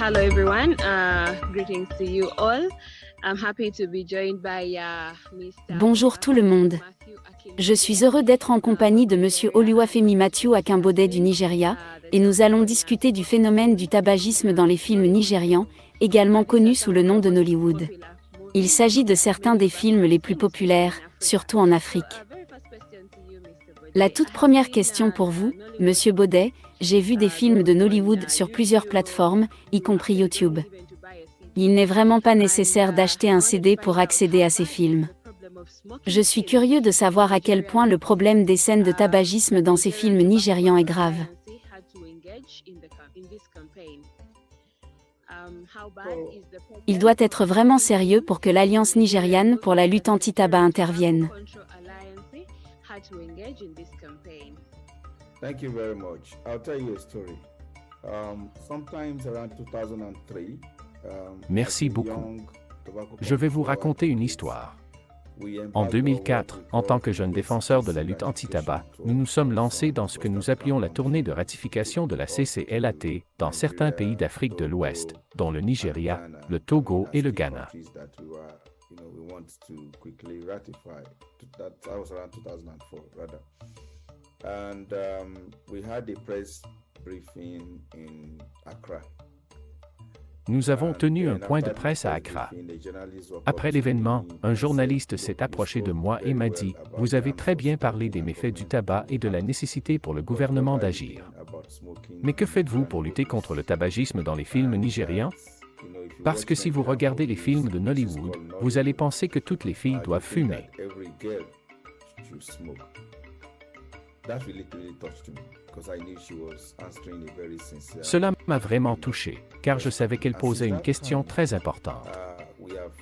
Hello everyone, greetings to you all. I'm happy to be joined by Mr. Bonjour tout le monde. Je suis heureux d'être en compagnie de Monsieur Oluwafemi Matthew Akinbode du Nigeria, et nous allons discuter du phénomène du tabagisme dans les films nigérians, également connus sous le nom de Nollywood. Il s'agit de certains des films les plus populaires, surtout en Afrique. La toute première question pour vous, Monsieur Bode, j'ai vu des films de Nollywood sur plusieurs plateformes, y compris YouTube. Il n'est vraiment pas nécessaire d'acheter un CD pour accéder à ces films. Je suis curieux de savoir à quel point le problème des scènes de tabagisme dans ces films nigérians est grave. Il doit être vraiment sérieux pour que l'Alliance nigériane pour la lutte anti-tabac intervienne. Thank you very much. I'll tell you a story. Sometimes around 2003, Merci beaucoup. Je vais vous raconter une histoire. En 2004, en tant que jeune défenseur de la lutte anti-tabac, nous nous sommes lancés dans ce que nous appelions la tournée de ratification de la CCLAT dans certains pays d'Afrique de l'Ouest, dont le Nigeria, le Togo et le Ghana. Nous avons tenu un point de presse à Accra. Après l'événement, un journaliste s'est approché de moi et m'a dit « Vous avez très bien parlé des méfaits du tabac et de la nécessité pour le gouvernement d'agir. Mais que faites-vous pour lutter contre le tabagisme dans les films nigérians? Parce que si vous regardez les films de Nollywood, vous allez penser que toutes les filles doivent fumer. » Cela m'a vraiment touché, car je savais qu'elle posait une question très importante.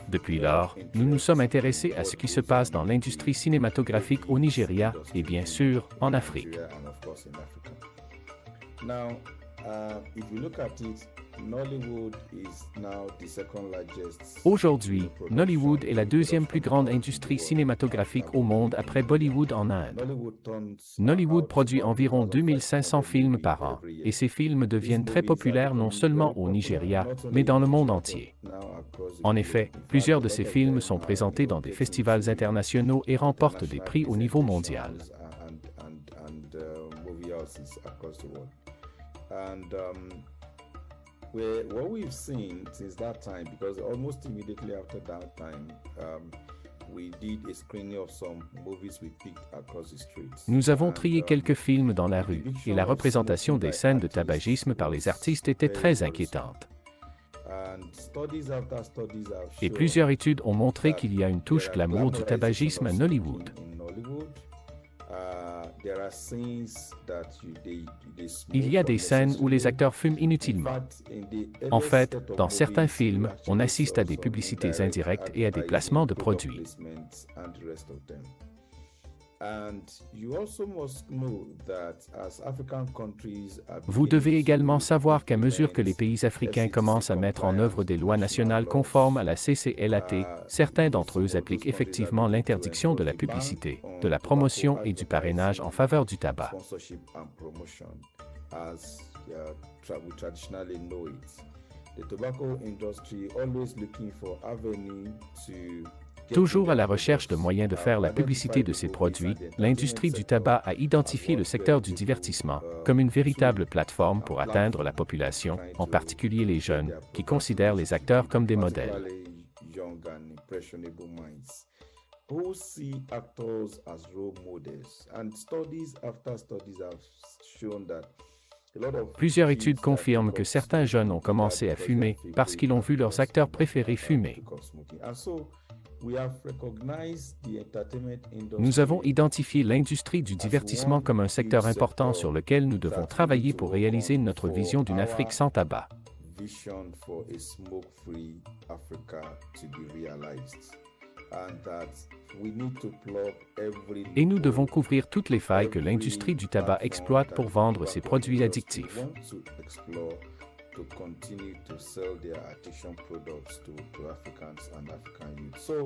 Depuis lors, nous nous sommes intéressés à ce qui se passe dans l'industrie cinématographique au Nigeria et bien sûr, en Afrique. Aujourd'hui, Nollywood est la deuxième plus grande industrie cinématographique au monde après Bollywood en Inde. Nollywood produit environ 2500 films par an, et ces films deviennent très populaires non seulement au Nigeria, mais dans le monde entier. En effet, plusieurs de ces films sont présentés dans des festivals internationaux et remportent des prix au niveau mondial. What we've seen since that time, because almost immediately after that time, we did a screening of some movies we picked across the streets. Nous avons trié quelques films dans la rue, et la représentation des scènes de tabagisme par les artistes était très inquiétante. Et plusieurs études ont montré qu'il y a une touche glamour du tabagisme à Nollywood. Il y a des scènes où les acteurs fument inutilement. En fait, dans certains films, on assiste à des publicités indirectes et à des placements de produits. Vous devez également savoir qu'à mesure que les pays africains commencent à mettre en œuvre des lois nationales conformes à la CCLAT, certains d'entre eux appliquent effectivement l'interdiction de la publicité, de la promotion et du parrainage en faveur du tabac. Toujours à la recherche de moyens de faire la publicité de ses produits, l'industrie du tabac a identifié le secteur du divertissement comme une véritable plateforme pour atteindre la population, en particulier les jeunes, qui considèrent les acteurs comme des modèles. Plusieurs études confirment que certains jeunes ont commencé à fumer parce qu'ils ont vu leurs acteurs préférés fumer. Nous avons identifié l'industrie du divertissement comme un secteur important sur lequel nous devons travailler pour réaliser notre vision d'une Afrique sans tabac. Et nous devons couvrir toutes les failles que l'industrie du tabac exploite pour vendre ses produits addictifs. To continue to sell their addiction products to Africans and African youth. So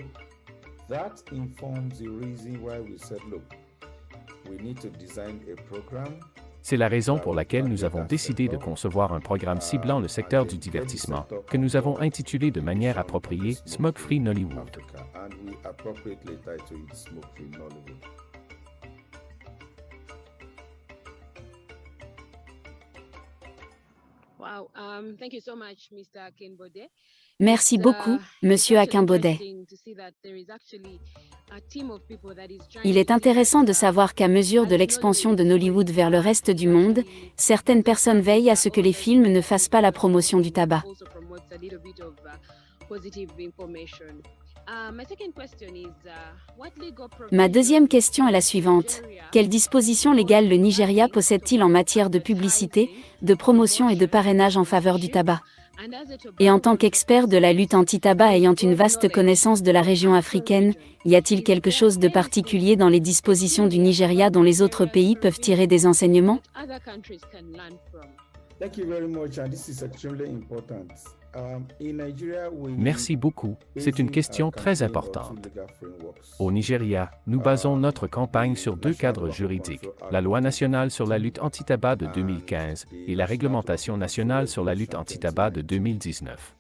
that informs the reason why we said, look, we need to design a program C'est la raison pour laquelle nous avons décidé de concevoir un programme ciblant le secteur du divertissement, que nous avons intitulé de manière appropriée Smoke Free Nollywood. Merci beaucoup, Monsieur Akinbode. Il est intéressant de savoir qu'à mesure de l'expansion de Nollywood vers le reste du monde, certaines personnes veillent à ce que les films ne fassent pas la promotion du tabac. Ma deuxième question est la suivante. Quelles dispositions légales le Nigeria possède-t-il en matière de publicité, de promotion et de parrainage en faveur du tabac ? Et en tant qu'expert de la lutte anti-tabac ayant une vaste connaissance de la région africaine, y a-t-il quelque chose de particulier dans les dispositions du Nigeria dont les autres pays peuvent tirer des enseignements ? Merci beaucoup, c'est une question très importante. Au Nigeria, nous basons notre campagne sur deux cadres juridiques, la loi nationale sur la lutte anti-tabac de 2015 et la réglementation nationale sur la lutte anti-tabac de 2019.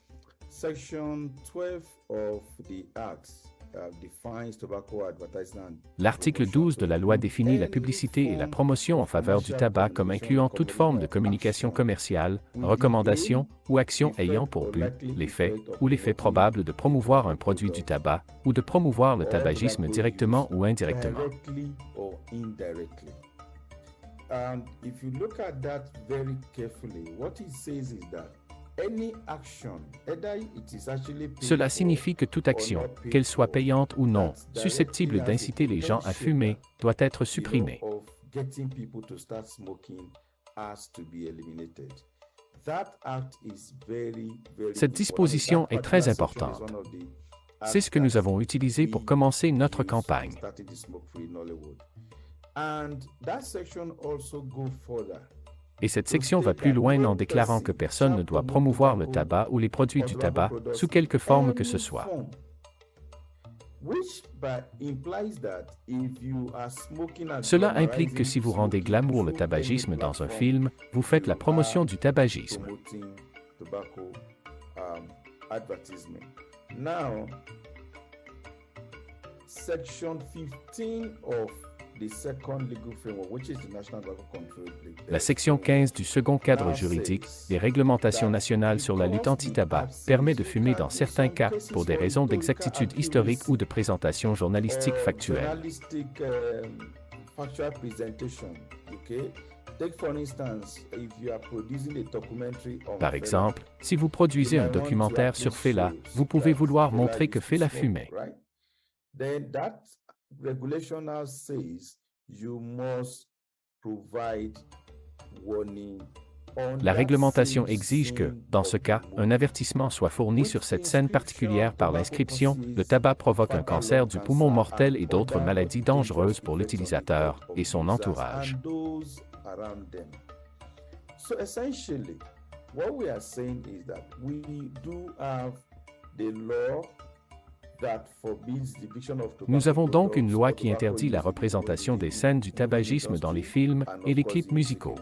L'article 12 de la loi définit la publicité et la promotion en faveur du tabac comme incluant toute forme de communication commerciale, recommandation ou action ayant pour but l'effet ou l'effet probable de promouvoir un produit du tabac ou de promouvoir le tabagisme directement ou indirectement. Cela signifie que toute action, qu'elle soit payante ou non, susceptible d'inciter les gens à fumer, doit être supprimée. Cette disposition est très importante. C'est ce que nous avons utilisé pour commencer notre campagne. Et cette section va plus loin en déclarant que personne ne doit promouvoir le tabac ou les produits du tabac, sous quelque forme que ce soit. Cela implique que si vous rendez glamour le tabagisme dans un film, vous faites la promotion du tabagisme. La section 15 du second cadre juridique, les réglementations nationales sur la lutte anti-tabac, permet de fumer dans certains cas pour des raisons d'exactitude historique ou de présentation journalistique factuelle. Par exemple, si vous produisez un documentaire sur Fela, vous pouvez vouloir montrer que Fela fumait. La réglementation exige que, dans ce cas, un avertissement soit fourni sur cette scène particulière par l'inscription « Le tabac provoque un cancer du poumon mortel et d'autres maladies dangereuses pour l'utilisateur et son entourage ». Nous avons donc une loi qui interdit la représentation des scènes du tabagisme dans les films et les clips musicaux.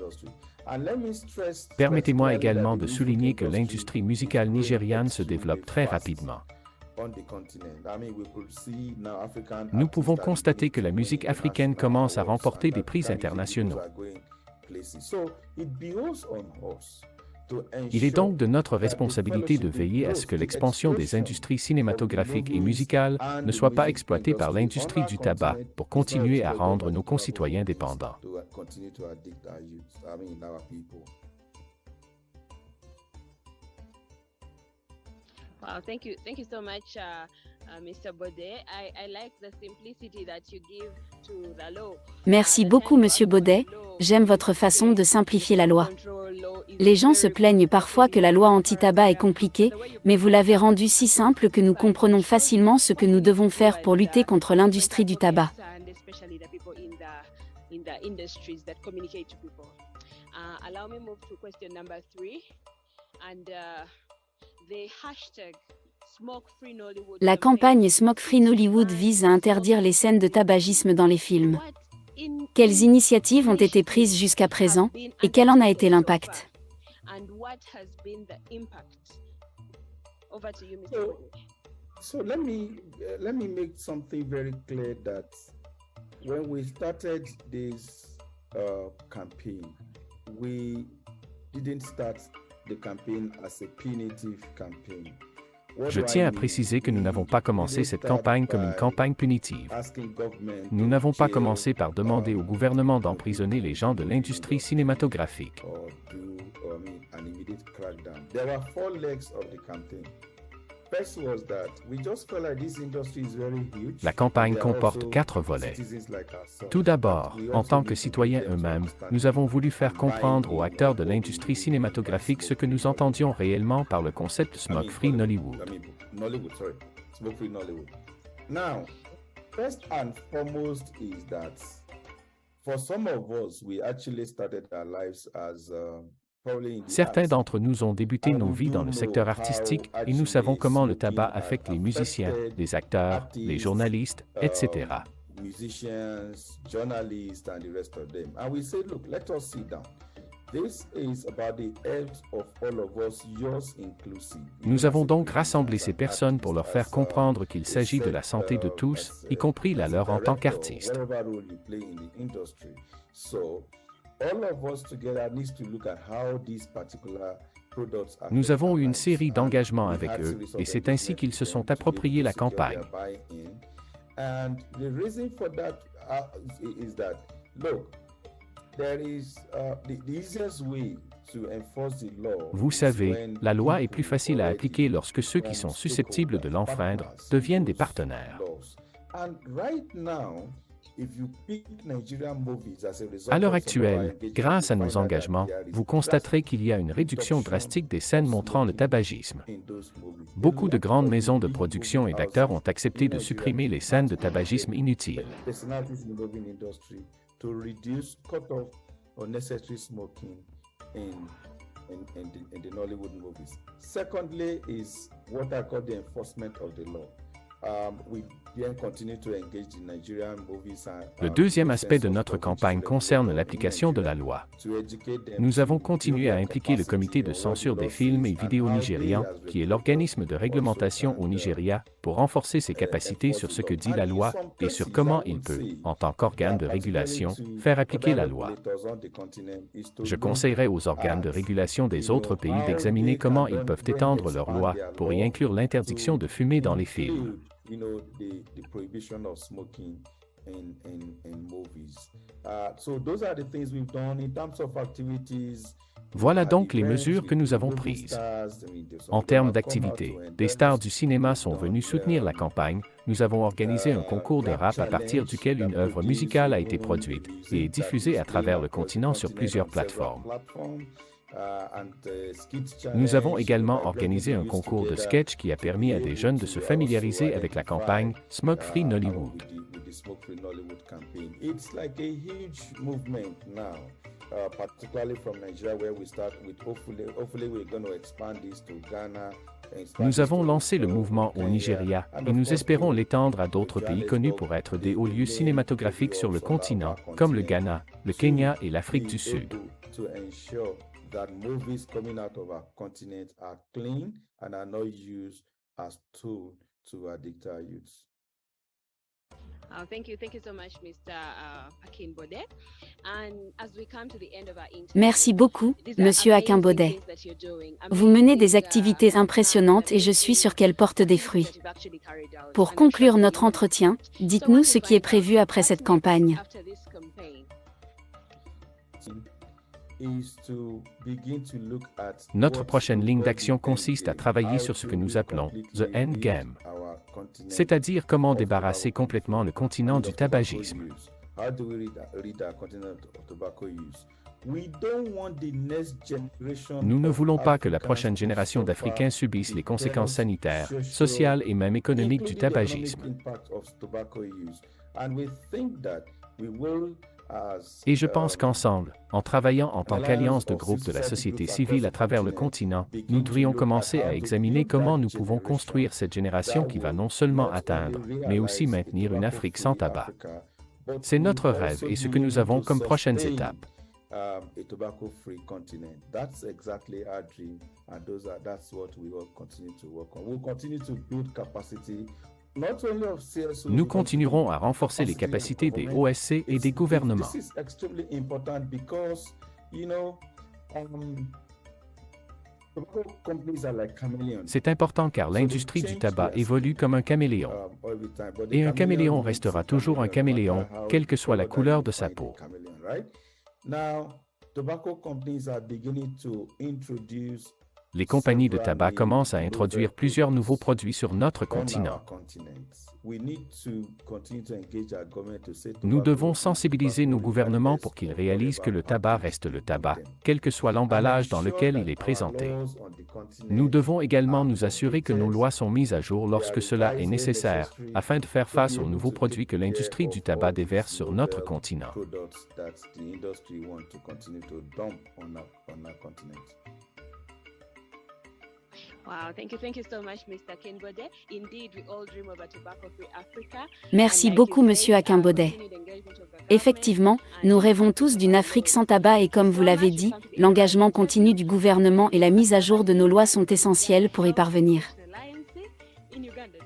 Permettez-moi également de souligner que l'industrie musicale nigériane se développe très rapidement. Nous pouvons constater que la musique africaine commence à remporter des prix internationaux. Il est donc de notre responsabilité de veiller à ce que l'expansion des industries cinématographiques et musicales ne soit pas exploitée par l'industrie du tabac pour continuer à rendre nos concitoyens dépendants. Wow, thank you so much, Mr. Bode. I like the simplicity that you give to the law. Merci beaucoup, Monsieur Baudet. J'aime votre façon de simplifier la loi. Les gens se plaignent parfois que la loi anti-tabac est compliquée, mais vous l'avez rendue si simple que nous comprenons facilement ce que nous devons faire pour lutter contre l'industrie du tabac. Allow me move to question number 3 and the hashtag Smoke Free Nollywood. La campagne Smoke Free Nollywood vise à interdire les scènes de tabagisme dans les films. Quelles initiatives ont été prises jusqu'à présent et quel en a été l'impact? So let me make something very clear that when we started this campaign, we didn't start the campaign as a punitive campaign. Je tiens à préciser que nous n'avons pas commencé cette campagne comme une campagne punitive. Nous n'avons pas commencé par demander au gouvernement d'emprisonner les gens de l'industrie cinématographique. La campagne comporte 4 volets. Tout d'abord, en tant que citoyens eux-mêmes, nous avons voulu faire comprendre aux acteurs de l'industrie cinématographique ce que nous entendions réellement par le concept Smoke-Free Nollywood. Now, first and foremost is that for some of us, we actually started our lives as Certains d'entre nous ont débuté nos vies dans le secteur artistique et nous savons comment le tabac affecte les musiciens, les acteurs, les journalistes, etc. Nous avons donc rassemblé ces personnes pour leur faire comprendre qu'il s'agit de la santé de tous, y compris la leur en tant qu'artistes. Nous avons eu une série d'engagements avec eux, et c'est ainsi qu'ils se sont appropriés la campagne. Vous savez, la loi est plus facile à appliquer lorsque ceux qui sont susceptibles de l'enfreindre deviennent des partenaires. À l'heure actuelle, grâce à nos engagements, vous constaterez qu'il y a une réduction drastique des scènes montrant le tabagisme. Beaucoup de grandes maisons de production et d'acteurs ont accepté de supprimer les scènes de tabagisme inutiles. Le deuxième aspect de notre campagne concerne l'application de la loi. Nous avons continué à impliquer le comité de censure des films et vidéos nigérians, qui est l'organisme de réglementation au Nigeria, pour renforcer ses capacités sur ce que dit la loi et sur comment il peut, en tant qu'organe de régulation, faire appliquer la loi. Je conseillerais aux organes de régulation des autres pays d'examiner comment ils peuvent étendre leurs lois pour y inclure l'interdiction de fumer dans les films. The prohibition of smoking in movies. So those are the things we've done in terms of activities. Voilà donc les mesures que nous avons prises. En termes d'activités, des stars du cinéma sont venus soutenir la campagne. Nous avons organisé un concours de rap à partir duquel une œuvre musicale a été produite et diffusée à travers le continent sur plusieurs plateformes. Nous avons également organisé un concours de sketch qui a permis à des jeunes de se familiariser avec la campagne Smoke-Free Nollywood. Nous avons lancé le mouvement au Nigeria et nous espérons l'étendre à d'autres pays connus pour être des hauts lieux cinématographiques sur le continent, comme le Ghana, le Kenya et l'Afrique du Sud. That movies coming out of our continent are clean and are not used as tool to addict our youth. Thank you so much, Mr. Akinbode. And as we come to the end of our interview, Merci beaucoup, Monsieur Akinbode. Vous menez des activités impressionnantes et je suis sûre qu'elles portent des fruits. Pour conclure notre entretien, dites-nous ce qui est prévu après cette campagne. Notre prochaine ligne d'action consiste à travailler sur ce que nous appelons « The End Game », c'est-à-dire comment débarrasser complètement le continent du tabagisme. Nous ne voulons pas que la prochaine génération d'Africains subisse les conséquences sanitaires, sociales et même économiques du tabagisme. Et je pense qu'ensemble, en travaillant en tant qu'alliance de groupes de la société civile à travers le continent, nous devrions commencer à examiner comment nous pouvons construire cette génération qui va non seulement atteindre, mais aussi maintenir une Afrique sans tabac. C'est notre rêve et ce que nous avons comme prochaines étapes. A tobacco-free continent. That's exactly our dream, and that's what we will continue to work on. We'll continue to build capacity. Nous continuerons à renforcer les capacités des OSC et des gouvernements. C'est important car l'industrie du tabac évolue comme un caméléon. Et un caméléon restera toujours un caméléon, quelle que soit la couleur de sa peau. Les compagnies de tabac commencent à introduire plusieurs nouveaux produits sur notre continent. Nous devons sensibiliser nos gouvernements pour qu'ils réalisent que le tabac reste le tabac, quel que soit l'emballage dans lequel il est présenté. Nous devons également nous assurer que nos lois sont mises à jour lorsque cela est nécessaire, afin de faire face aux nouveaux produits que l'industrie du tabac déverse sur notre continent. Wow, thank you so much, Mr. Akinbode. Indeed, we all dream of a tobacco-free Africa. Merci beaucoup, Monsieur Akinbode. Effectivement, nous rêvons tous d'une Afrique sans tabac et comme vous l'avez dit, l'engagement continu du gouvernement et la mise à jour de nos lois sont essentiels pour y parvenir.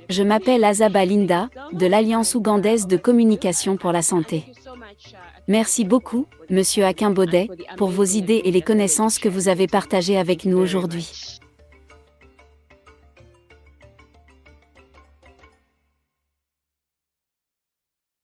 Je m'appelle Azaba Linda, de l'Alliance ougandaise de communication pour la santé. Merci beaucoup, Monsieur Akinbode, pour vos idées et les connaissances que vous avez partagées avec nous aujourd'hui.